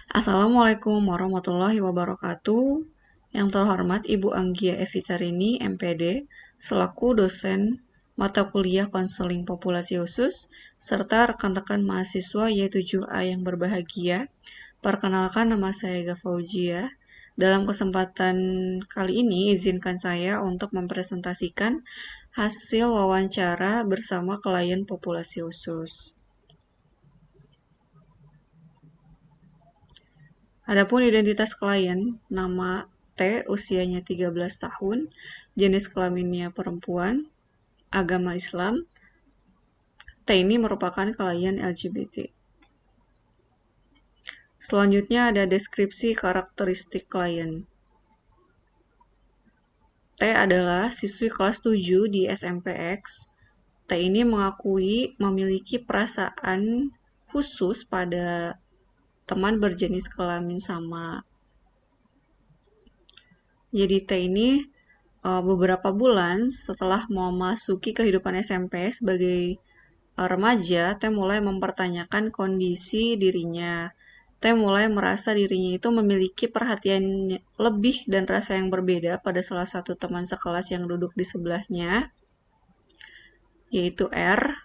Assalamualaikum warahmatullahi wabarakatuh. Yang terhormat Ibu Anggia Evitarini, MPD, selaku dosen mata kuliah konseling populasi khusus, serta rekan-rekan mahasiswa Y7A yang berbahagia. Perkenalkan, nama saya Gafaujia. Dalam kesempatan kali ini, izinkan saya untuk mempresentasikan hasil wawancara bersama klien populasi khusus. Adapun identitas klien, nama T, usianya 13 tahun, jenis kelaminnya perempuan, agama Islam. T ini merupakan klien LGBT. Selanjutnya ada deskripsi karakteristik klien. T adalah siswi kelas 7 di SMPX. T ini mengakui memiliki perasaan khusus pada teman berjenis kelamin sama. Jadi T ini beberapa bulan setelah memasuki kehidupan SMP sebagai remaja, T mulai mempertanyakan kondisi dirinya. T mulai merasa dirinya itu memiliki perhatian lebih dan rasa yang berbeda pada salah satu teman sekelas yang duduk di sebelahnya, yaitu R.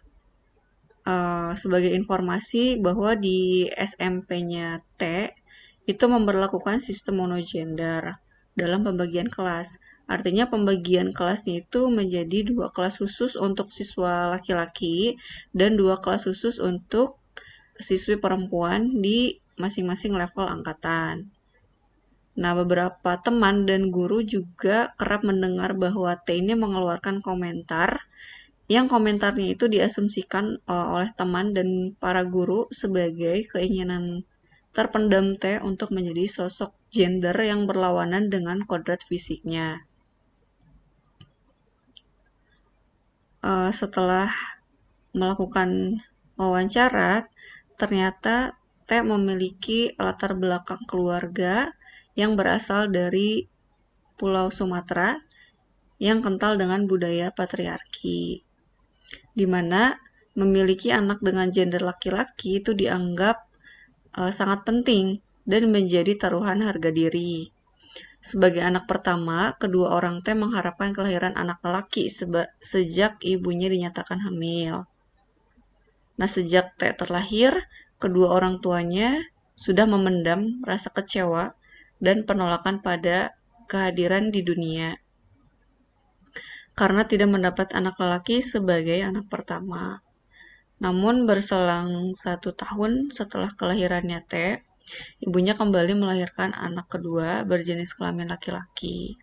Sebagai informasi bahwa di SMP-nya T itu memberlakukan sistem monogender dalam pembagian kelas. Artinya pembagian kelasnya itu menjadi 2 kelas khusus untuk siswa laki-laki dan 2 kelas khusus untuk siswi perempuan di masing-masing level angkatan. Nah, beberapa teman dan guru juga kerap mendengar bahwa T ini mengeluarkan komentar yang komentarnya itu diasumsikan oleh teman dan para guru sebagai keinginan terpendam T untuk menjadi sosok gender yang berlawanan dengan kodrat fisiknya. Setelah melakukan wawancara, ternyata T memiliki latar belakang keluarga yang berasal dari Pulau Sumatera yang kental dengan budaya patriarki, di mana memiliki anak dengan gender laki-laki itu dianggap sangat penting dan menjadi taruhan harga diri. Sebagai anak pertama, kedua orang T mengharapkan kelahiran anak laki sejak ibunya dinyatakan hamil. Nah, sejak T terlahir, kedua orang tuanya sudah memendam rasa kecewa dan penolakan pada kehadiran di dunia karena tidak mendapat anak lelaki sebagai anak pertama. Namun berselang 1 tahun setelah kelahirannya T, ibunya kembali melahirkan anak kedua berjenis kelamin laki-laki.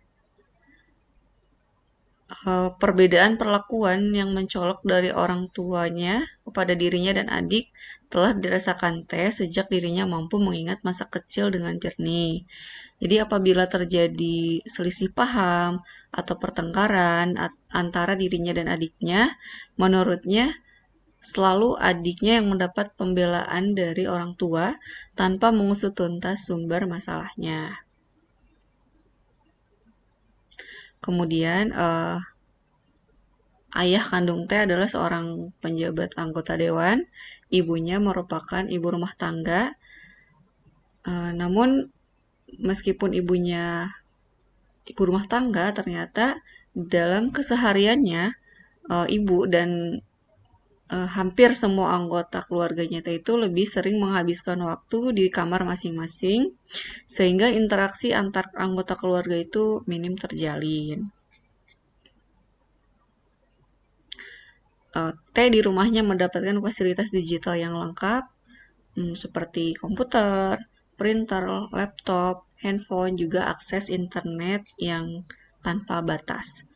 Perbedaan perlakuan yang mencolok dari orang tuanya kepada dirinya dan adik telah dirasakan T sejak dirinya mampu mengingat masa kecil dengan jernih. Jadi apabila terjadi selisih paham atau pertengkaran antara dirinya dan adiknya, menurutnya selalu adiknya yang mendapat pembelaan dari orang tua tanpa mengusut tuntas sumber masalahnya. Kemudian, ayah kandung T adalah seorang penjabat anggota dewan, ibunya merupakan ibu rumah tangga. Namun, meskipun ibunya ibu rumah tangga, ternyata dalam kesehariannya ibu dan hampir semua anggota keluarganya itu lebih sering menghabiskan waktu di kamar masing-masing, sehingga interaksi antar anggota keluarga itu minim terjalin. T di rumahnya mendapatkan fasilitas digital yang lengkap, seperti komputer, printer, laptop, handphone, juga akses internet yang tanpa batas.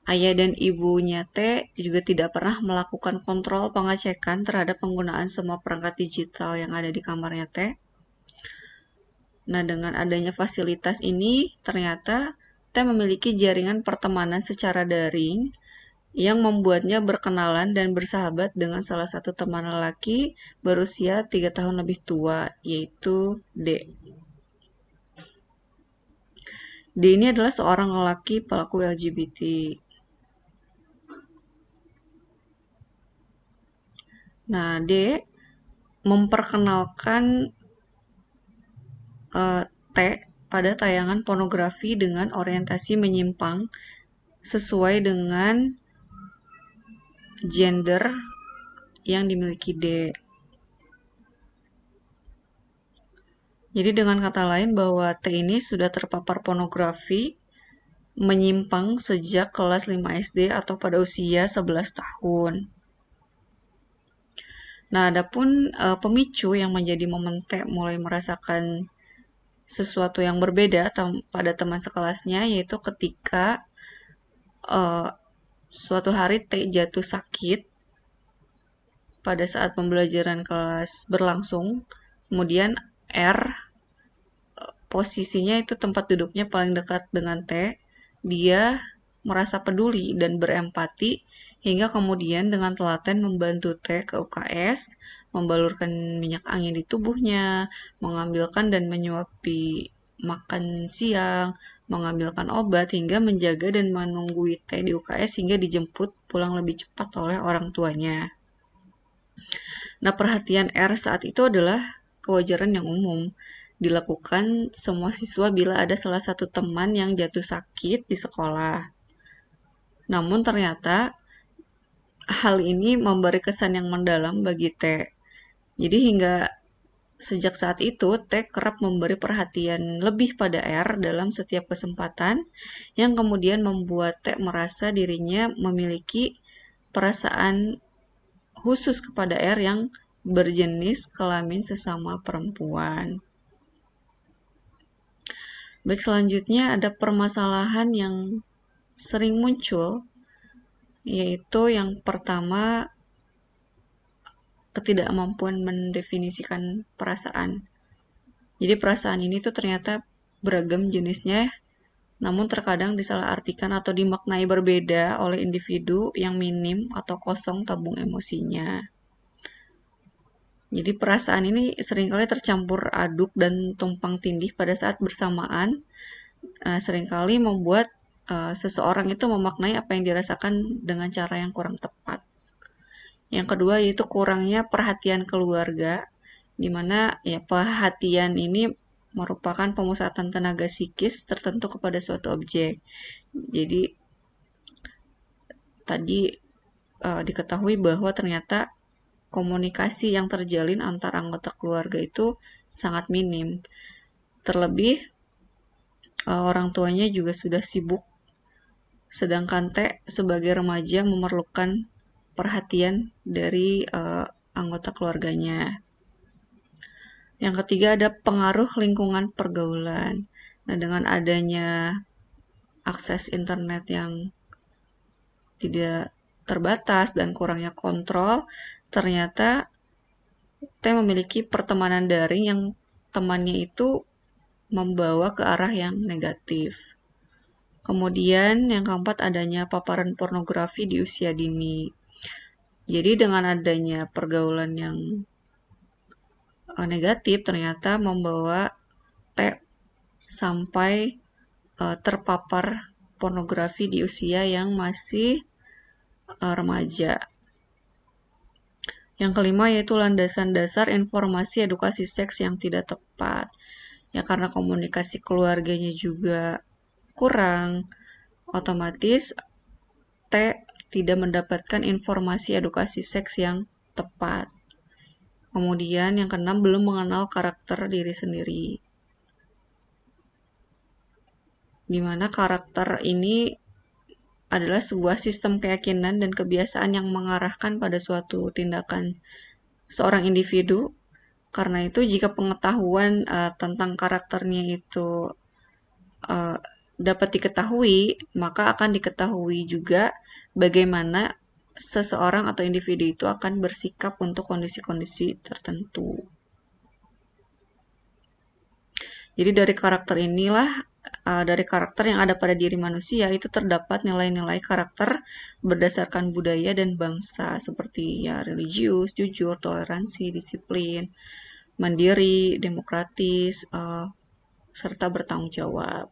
Ayah dan ibunya T juga tidak pernah melakukan kontrol pengecekan terhadap penggunaan semua perangkat digital yang ada di kamarnya T. Nah, dengan adanya fasilitas ini, ternyata T memiliki jaringan pertemanan secara daring yang membuatnya berkenalan dan bersahabat dengan salah satu teman lelaki berusia 3 tahun lebih tua, yaitu D. D ini adalah seorang lelaki pelaku LGBT. Nah, D memperkenalkan eh, T pada tayangan pornografi dengan orientasi menyimpang sesuai dengan gender yang dimiliki D. Jadi dengan kata lain bahwa T ini sudah terpapar pornografi menyimpang sejak kelas 5 SD atau pada usia 11 tahun. Nah, adapun pemicu yang menjadi momen T mulai merasakan sesuatu yang berbeda pada teman sekelasnya, yaitu ketika uh, suatu hari T jatuh sakit pada saat pembelajaran kelas berlangsung. Kemudian R, posisinya itu tempat duduknya paling dekat dengan T. Dia merasa peduli dan berempati hingga kemudian dengan telaten membantu T ke UKS, membalurkan minyak angin di tubuhnya, mengambilkan dan menyuapi makan siang, mengambilkan obat hingga menjaga dan menunggui T di UKS hingga dijemput pulang lebih cepat oleh orang tuanya. Nah, perhatian R saat itu adalah kewajaran yang umum dilakukan semua siswa bila ada salah satu teman yang jatuh sakit di sekolah. Namun ternyata hal ini memberi kesan yang mendalam bagi T. Jadi hingga sejak saat itu, T kerap memberi perhatian lebih pada R dalam setiap kesempatan, yang kemudian membuat T merasa dirinya memiliki perasaan khusus kepada R yang berjenis kelamin sesama perempuan. Baik, selanjutnya ada permasalahan yang sering muncul, yaitu yang pertama, ketidakmampuan mendefinisikan perasaan. Jadi perasaan ini tuh ternyata beragam jenisnya, namun terkadang disalahartikan atau dimaknai berbeda oleh individu yang minim atau kosong tabung emosinya. Jadi perasaan ini seringkali tercampur aduk dan tumpang tindih pada saat bersamaan, seringkali membuat seseorang itu memaknai apa yang dirasakan dengan cara yang kurang tepat. Yang kedua yaitu kurangnya perhatian keluarga, di mana ya perhatian ini merupakan pemusatan tenaga psikis tertentu kepada suatu objek. Jadi tadi diketahui bahwa ternyata komunikasi yang terjalin antar anggota keluarga itu sangat minim. Terlebih orang tuanya juga sudah sibuk, sedangkan T sebagai remaja memerlukan perhatian dari anggota keluarganya. Yang ketiga ada pengaruh lingkungan pergaulan. Nah, dengan adanya akses internet yang tidak terbatas dan kurangnya kontrol, ternyata T memiliki pertemanan daring yang temannya itu membawa ke arah yang negatif. Kemudian yang keempat adanya paparan pornografi di usia dini. Jadi dengan adanya pergaulan yang negatif ternyata membawa T sampai terpapar pornografi di usia yang masih remaja. Yang kelima yaitu landasan dasar informasi edukasi seks yang tidak tepat. Ya karena komunikasi keluarganya juga kurang, otomatis T tidak mendapatkan informasi edukasi seks yang tepat. Kemudian yang keenam belum mengenal karakter diri sendiri. Di mana karakter ini adalah sebuah sistem keyakinan dan kebiasaan yang mengarahkan pada suatu tindakan seorang individu. Karena itu jika pengetahuan tentang karakternya itu dapat diketahui, maka akan diketahui juga bagaimana seseorang atau individu itu akan bersikap untuk kondisi-kondisi tertentu. Jadi dari karakter inilah, dari karakter yang ada pada diri manusia itu terdapat nilai-nilai karakter berdasarkan budaya dan bangsa seperti ya religius, jujur, toleransi, disiplin, mandiri, demokratis, serta bertanggung jawab.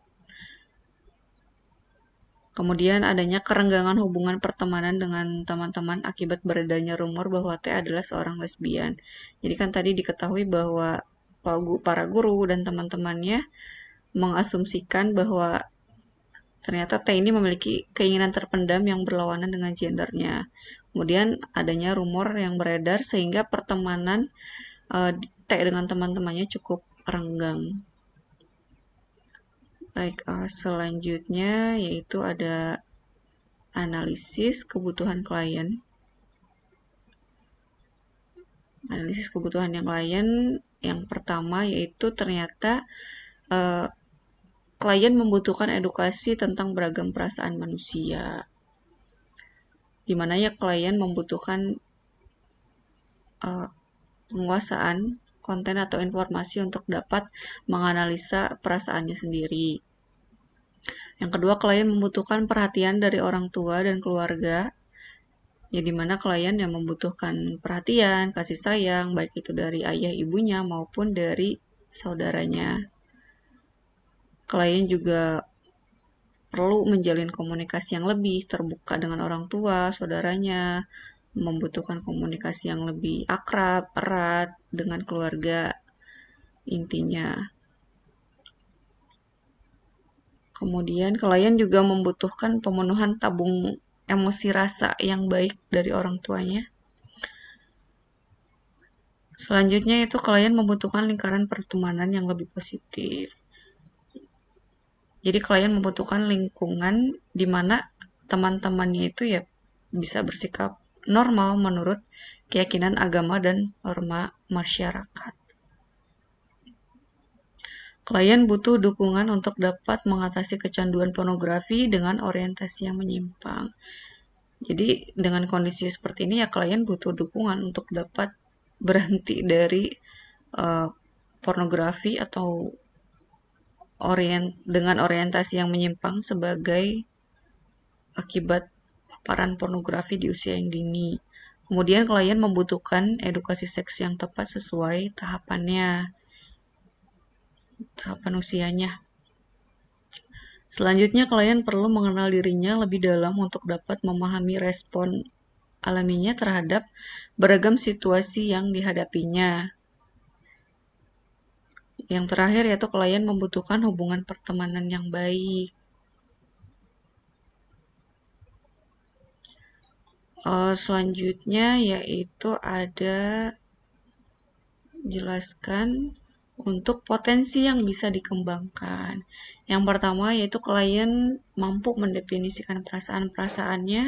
Kemudian adanya kerenggangan hubungan pertemanan dengan teman-teman akibat beredarnya rumor bahwa T adalah seorang lesbian. Jadi kan tadi diketahui bahwa para guru dan teman-temannya mengasumsikan bahwa ternyata T ini memiliki keinginan terpendam yang berlawanan dengan gendernya. Kemudian adanya rumor yang beredar sehingga pertemanan T dengan teman-temannya cukup renggang. Baik, selanjutnya yaitu ada analisis kebutuhan klien. Analisis kebutuhan yang klien yang pertama yaitu ternyata klien membutuhkan edukasi tentang beragam perasaan manusia. Di mana ya klien membutuhkan penguasaan konten atau informasi untuk dapat menganalisa perasaannya sendiri. Yang kedua, klien membutuhkan perhatian dari orang tua dan keluarga, ya dimana klien yang membutuhkan perhatian, kasih sayang, baik itu dari ayah ibunya maupun dari saudaranya. Klien juga perlu menjalin komunikasi yang lebih terbuka dengan orang tua, saudaranya, membutuhkan komunikasi yang lebih akrab, erat dengan keluarga intinya. Kemudian klien juga membutuhkan pemenuhan tabung emosi rasa yang baik dari orang tuanya. Selanjutnya itu klien membutuhkan lingkaran pertemanan yang lebih positif. Jadi klien membutuhkan lingkungan di mana teman-temannya itu ya bisa bersikap normal menurut keyakinan agama dan norma masyarakat. Klien butuh dukungan untuk dapat mengatasi kecanduan pornografi dengan orientasi yang menyimpang. Jadi dengan kondisi seperti ini ya klien butuh dukungan untuk dapat berhenti dari pornografi atau dengan orientasi yang menyimpang sebagai akibat paparan pornografi di usia yang dini. Kemudian klien membutuhkan edukasi seks yang tepat sesuai tahapan usianya. Selanjutnya, klien perlu mengenal dirinya lebih dalam untuk dapat memahami respon alaminya terhadap beragam situasi yang dihadapinya. Yang terakhir yaitu klien membutuhkan hubungan pertemanan yang baik. Selanjutnya yaitu ada jelaskan untuk potensi yang bisa dikembangkan. Yang pertama yaitu klien mampu mendefinisikan perasaan-perasaannya.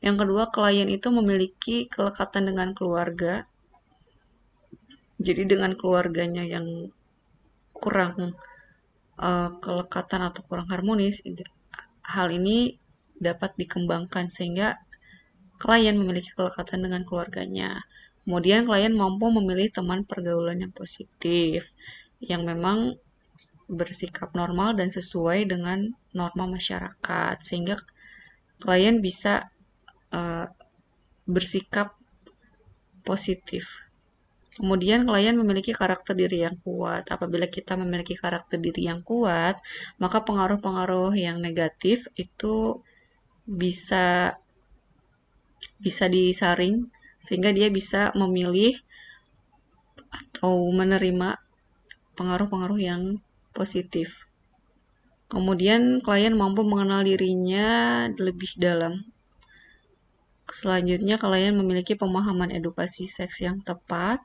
Yang kedua, klien itu memiliki kelekatan dengan keluarga. Jadi dengan keluarganya yang kurang kelekatan atau kurang harmonis, hal ini dapat dikembangkan sehingga klien memiliki kelekatan dengan keluarganya. Kemudian klien mampu memilih teman pergaulan yang positif, yang memang bersikap normal dan sesuai dengan norma masyarakat, sehingga klien bisa bersikap positif. Kemudian klien memiliki karakter diri yang kuat. Apabila kita memiliki karakter diri yang kuat, maka pengaruh-pengaruh yang negatif itu bisa disaring sehingga dia bisa memilih atau menerima pengaruh-pengaruh yang positif. Kemudian klien mampu mengenal dirinya lebih dalam. Selanjutnya klien memiliki pemahaman edukasi seks yang tepat.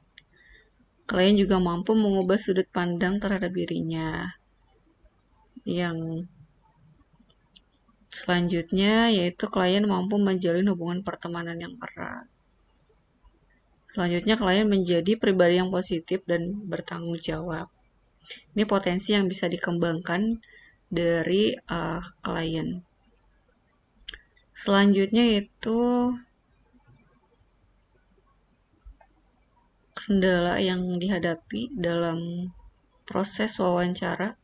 Klien juga mampu mengubah sudut pandang terhadap dirinya. Yang selanjutnya yaitu klien mampu menjalin hubungan pertemanan yang erat. Selanjutnya klien menjadi pribadi yang positif dan bertanggung jawab. Ini potensi yang bisa dikembangkan dari klien. Selanjutnya itu kendala yang dihadapi dalam proses wawancara.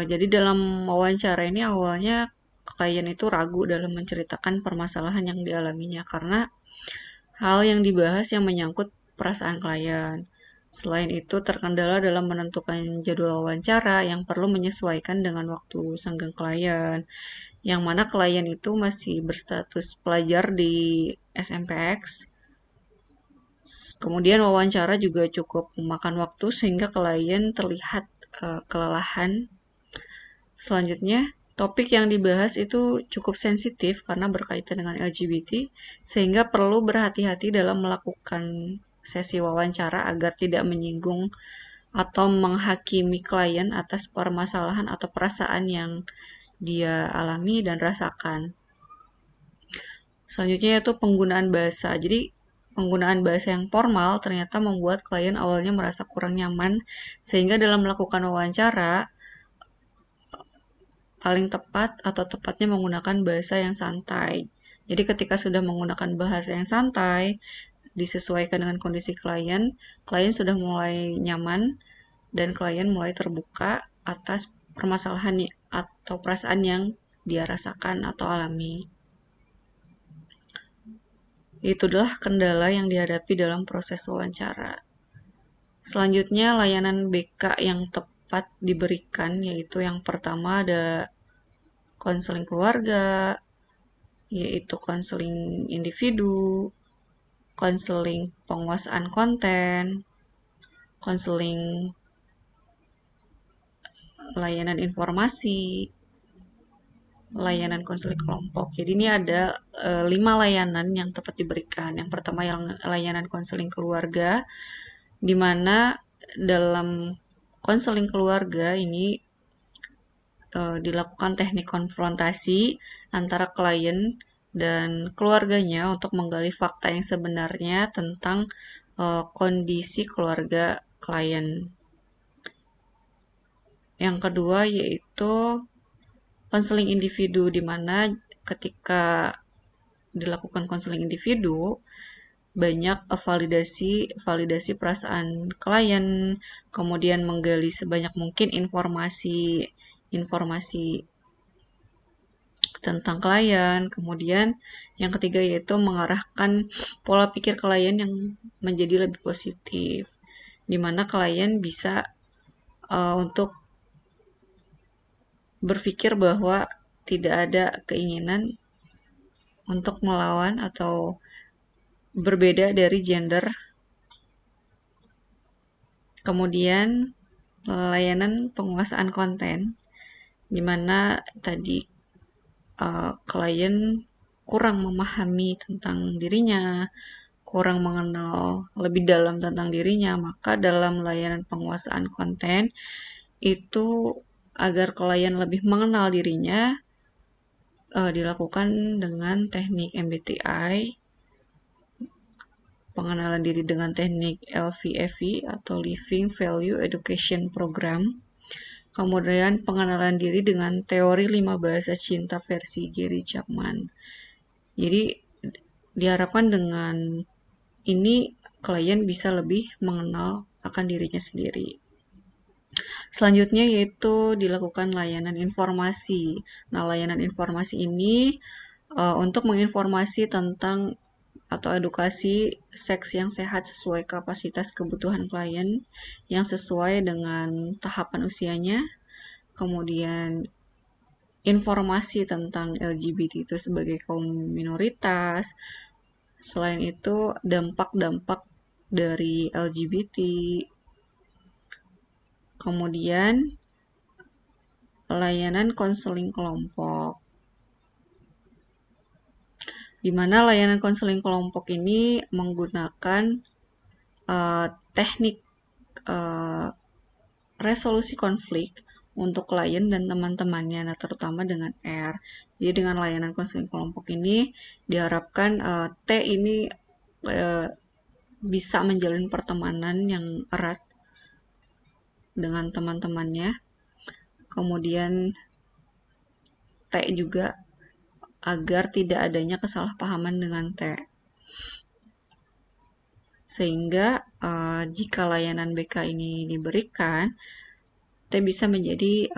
Jadi dalam wawancara ini awalnya klien itu ragu dalam menceritakan permasalahan yang dialaminya karena hal yang dibahas yang menyangkut perasaan klien. Selain itu terkendala dalam menentukan jadwal wawancara yang perlu menyesuaikan dengan waktu senggang klien. Yang mana klien itu masih berstatus pelajar di SMPX Kemudian wawancara juga cukup memakan waktu sehingga klien terlihat kelelahan. Selanjutnya, topik yang dibahas itu cukup sensitif karena berkaitan dengan LGBT, sehingga perlu berhati-hati dalam melakukan sesi wawancara agar tidak menyinggung atau menghakimi klien atas permasalahan atau perasaan yang dia alami dan rasakan. Selanjutnya yaitu penggunaan bahasa. Jadi penggunaan bahasa yang formal ternyata membuat klien awalnya merasa kurang nyaman, sehingga dalam melakukan wawancara paling tepat atau tepatnya menggunakan bahasa yang santai. Jadi ketika sudah menggunakan bahasa yang santai, disesuaikan dengan kondisi klien, klien sudah mulai nyaman dan klien mulai terbuka atas permasalahan atau perasaan yang dia rasakan atau alami. Itulah kendala yang dihadapi dalam proses wawancara. Selanjutnya, layanan BK yang tepat diberikan, yaitu yang pertama ada konseling keluarga, yaitu konseling individu, konseling penguasaan konten, konseling layanan informasi, layanan konseling kelompok. Jadi ini ada 5 layanan yang tepat diberikan. Yang pertama yang layanan konseling keluarga, di mana dalam konseling keluarga ini dilakukan teknik konfrontasi antara klien dan keluarganya untuk menggali fakta yang sebenarnya tentang kondisi keluarga klien. Yang kedua yaitu konseling individu, di mana ketika dilakukan konseling individu banyak validasi perasaan klien, kemudian menggali sebanyak mungkin informasi tentang klien. Kemudian yang ketiga yaitu mengarahkan pola pikir klien yang menjadi lebih positif, di mana klien bisa untuk berpikir bahwa tidak ada keinginan untuk melawan atau berbeda dari gender. Kemudian layanan penguasaan konten, di mana tadi klien kurang memahami tentang dirinya, kurang mengenal lebih dalam tentang dirinya, maka dalam layanan penguasaan konten itu agar klien lebih mengenal dirinya dilakukan dengan teknik MBTI, pengenalan diri dengan teknik LVEV atau Living Value Education Program. Kemudian pengenalan diri dengan teori 5 bahasa cinta versi Gary Chapman. Jadi diharapkan dengan ini klien bisa lebih mengenal akan dirinya sendiri. Selanjutnya yaitu dilakukan layanan informasi. Nah, layanan informasi ini untuk menginformasi tentang atau edukasi seks yang sehat sesuai kapasitas kebutuhan klien yang sesuai dengan tahapan usianya. Kemudian informasi tentang LGBT itu sebagai kaum minoritas. Selain itu, dampak-dampak dari LGBT. Kemudian layanan konseling kelompok, di mana layanan konseling kelompok ini menggunakan teknik resolusi konflik untuk klien dan teman-temannya, nah terutama dengan R. Jadi dengan layanan konseling kelompok ini diharapkan T ini bisa menjalin pertemanan yang erat dengan teman-temannya. Kemudian T juga agar tidak adanya kesalahpahaman dengan T. Sehingga jika layanan BK ini diberikan, T bisa menjadi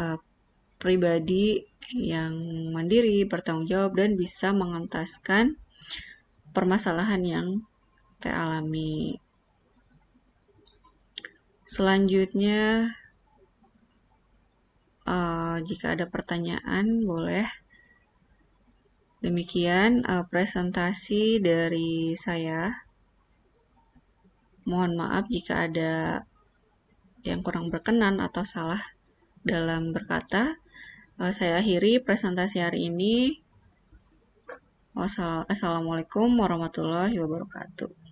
pribadi yang mandiri, bertanggung jawab, dan bisa mengentaskan permasalahan yang T alami. Selanjutnya, jika ada pertanyaan, boleh. Demikian presentasi dari saya. Mohon maaf jika ada yang kurang berkenan atau salah dalam berkata. Saya akhiri presentasi hari ini. Wassalamualaikum warahmatullahi wabarakatuh.